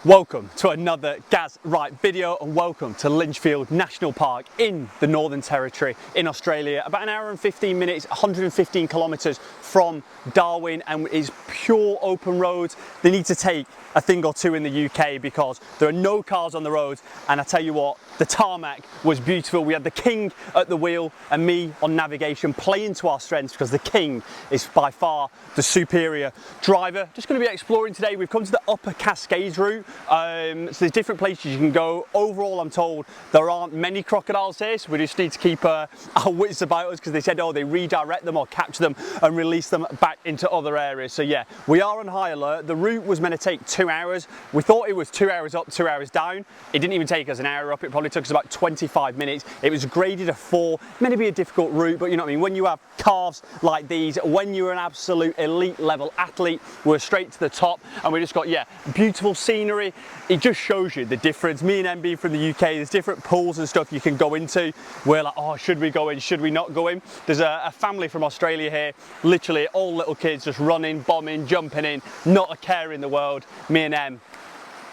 Welcome to another Gaz Right video and welcome to Litchfield National Park in the Northern Territory in Australia. About an hour and 15 minutes, 115 kilometres from Darwin, and is pure open roads. They need to take a thing or two in the UK because there are no cars on the roads, and I tell you what, the tarmac was beautiful. We had the King at the wheel and me on navigation, playing to our strengths because the King is by far the superior driver. Just going to be exploring today. We've come to the upper Cascades route. So there's different places you can go. Overall, I'm told there aren't many crocodiles here, so we just need to keep our wits about us because they said, oh, they redirect them or capture them and release them back into other areas. So yeah, we are on high alert. The route was meant to take 2 hours. We thought it was 2 hours up, 2 hours down. It didn't even take us an hour up. It probably took us about 25 minutes. It was graded a 4. Meant to be a difficult route, but you know what I mean? When you have calves like these, when you're an absolute elite level athlete, we're straight to the top, and we just got, yeah, beautiful scenery. It just shows you the difference. Me and MB from the UK, there's different pools and stuff you can go into. We're like, oh, should we go in? Should we not go in? There's a family from Australia here, literally all little kids just running, bombing, jumping in, not a care in the world. Me and them,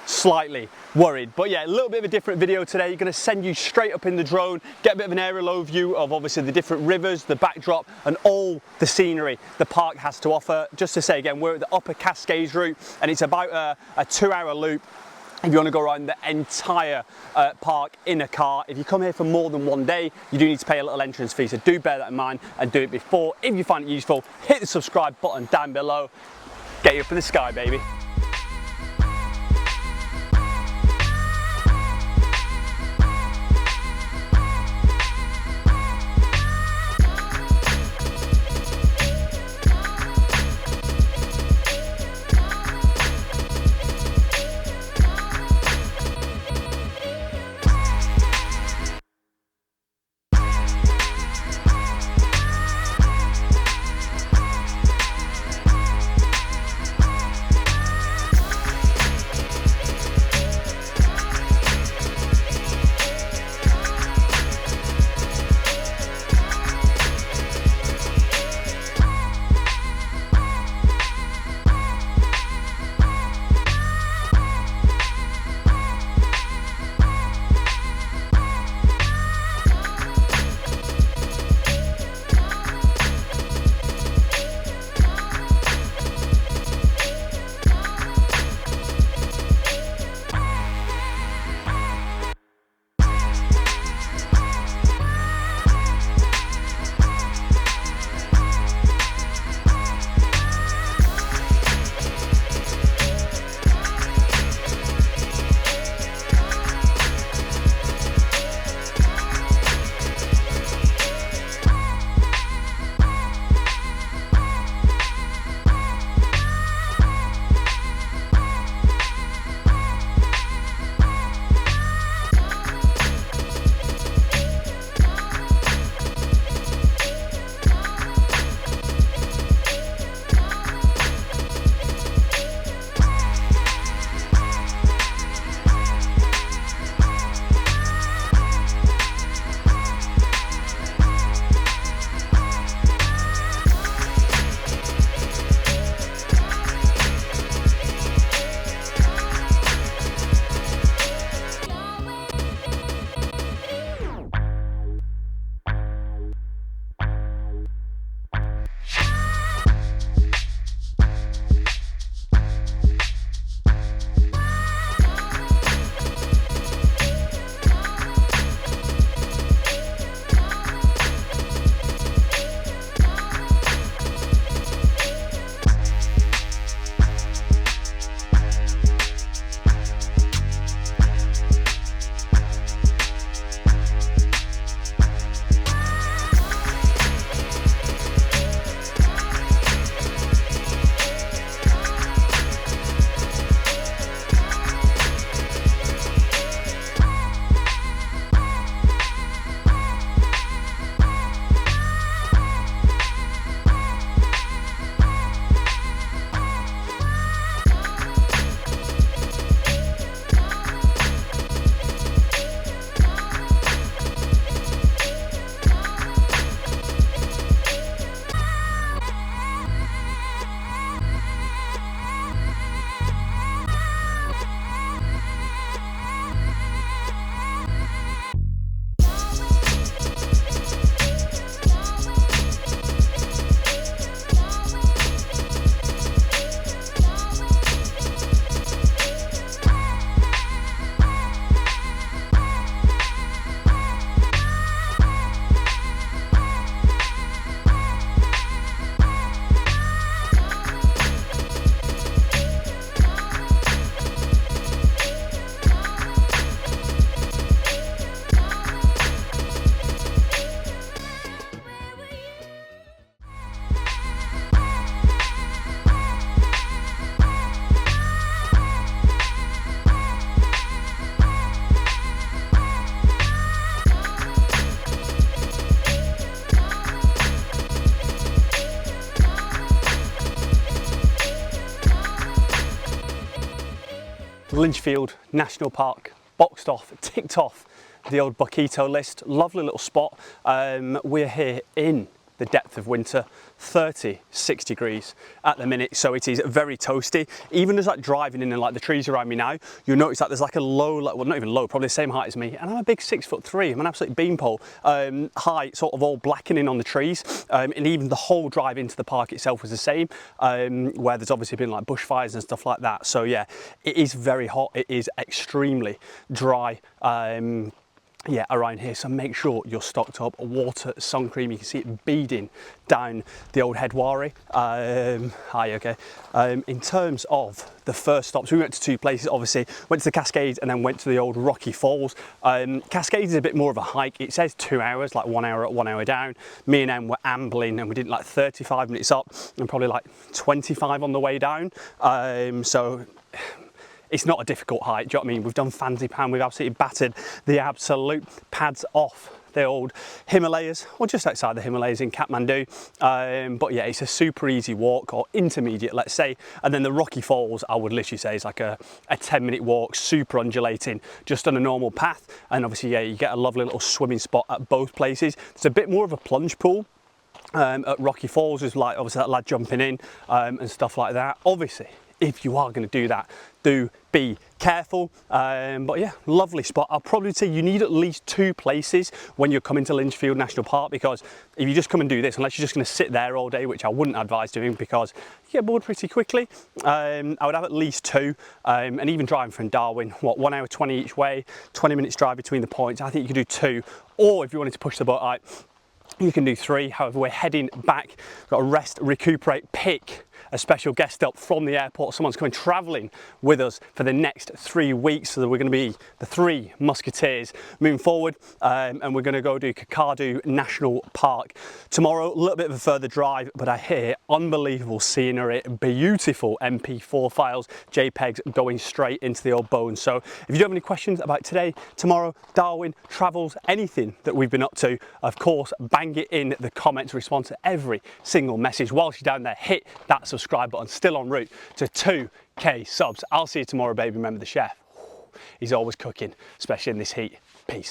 slightly worried. But yeah, a little bit of a different video today. You're going to send you straight up in the drone, get a bit of an aerial overview of obviously the different rivers, the backdrop, and all the scenery the park has to offer. Just to say again, we're at the upper Cascades route, and it's about a 2-hour loop if you want to go around the entire park in a car. If you come here for more than 1 day, you do need to pay a little entrance fee, so do bear that in mind and do it before. If you find it useful, hit the subscribe button down below. Get you up in the sky, baby. Litchfield National Park, boxed off, ticked off the old Boquito list. Lovely little spot. We're here in the depth of winter, 36 degrees at the minute, so it is very toasty. Even as like driving in and like the trees around me now, you'll notice that there's like a low, like, well, not even low, probably the same height as me, and I'm a big 6'3". I'm an absolute beanpole. Height sort of all blackening on the trees, and even the whole drive into the park itself was the same, where there's obviously been like bushfires and stuff like that. So yeah, it is very hot. It is extremely dry. Yeah, around here, so make sure you're stocked up. Water, sun cream, you can see it beading down the old Headwari. In terms of the first stops, we went to two places, obviously. Went to the Cascades and then went to the old Rocky Falls. Cascades is a bit more of a hike. It says 2 hours, like 1 hour up, 1 hour down. Me and Em were ambling and we did like 35 minutes up and probably like 25 on the way down. So it's not a difficult hike, do you know what I mean? We've done Fancy Pan, we've absolutely battered the absolute pads off the old Himalayas, or just outside the Himalayas in Kathmandu. But yeah, it's a super easy walk, or intermediate, let's say. And then the Rocky Falls, I would literally say is like a 10-minute walk, super undulating, just on a normal path. And obviously, yeah, you get a lovely little swimming spot at both places. It's a bit more of a plunge pool. At Rocky Falls, there's like obviously that lad jumping in and stuff like that. Obviously, if you are going to do that, do be careful. But yeah, lovely spot. I'll probably say you need at least 2 places when you're coming to Litchfield National Park, because if you just come and do this, unless you're just going to sit there all day, which I wouldn't advise doing because you get bored pretty quickly, I would have at least 2. And even driving from Darwin, what, 1 hour 20 each way, 20 minutes drive between the points, I think you could do 2. Or if you wanted to push the boat out, you can do 3. However, we're heading back. We've got to rest, recuperate, pick a special guest up from the airport. Someone's coming travelling with us for the next 3 weeks. So we're going to be the 3 Musketeers moving forward. And we're going to go do Cascades National Park tomorrow. A little bit of a further drive, but I hear unbelievable scenery, beautiful MP4 files, JPEGs going straight into the old bones. So if you do have any questions about today, tomorrow, Darwin, travels, anything that we've been up to, of course, bang it in the comments, respond to every single message. Whilst you're down there, hit that subscribe button. Still en route to 2K subs. I'll see you tomorrow, baby. Remember the chef, he's always cooking, especially in this heat.